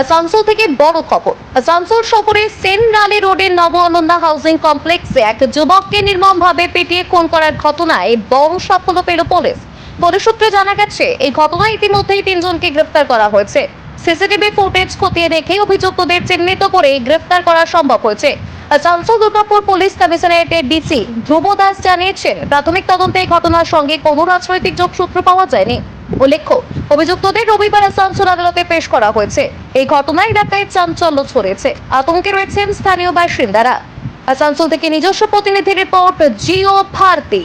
আসানসোল থেকে বড় খবর। আসানসোল শহরের সেন্ট রানী রোডের নব আনন্দা হাউজিং কমপ্লেক্সে এক যুবককে নির্মমভাবে পিটিয়ে খুন করার ঘটনায় বড় সাফল্য পেল পুলিশ। পুলিশ সূত্রে জানা গেছে, এই ঘটনায় ইতিমধ্যেই 3 জনকে গ্রেফতার করা হয়েছে। সিসিটিভি ফুটেজ খতিয়ে দেখে অভিযুক্তদের চিহ্নিত করে গ্রেফতার করা সম্ভব হয়েছে। আসানসোল দুর্গাপুর পুলিশ কমিশনারেটের ডিসি ধ্রুব দাস জানিয়েছেন, প্রাথমিক তদন্তে এই ঘটনার সঙ্গে কোনো রাজনৈতিক যোগসূত্র পাওয়া যায়নি। উল্লেখ্য, অভিযুক্তদের রবিবার আসানসোল আদালতে পেশ করা হয়েছে। এই ঘটনায় এলাকায় চাঞ্চল্য ছড়িয়েছে, আতঙ্কে রয়েছেন স্থানীয় বাসিন্দারা। আসানসোল থেকে নিজস্ব প্রতিনিধি রিপোর্ট, জিও ভারতী।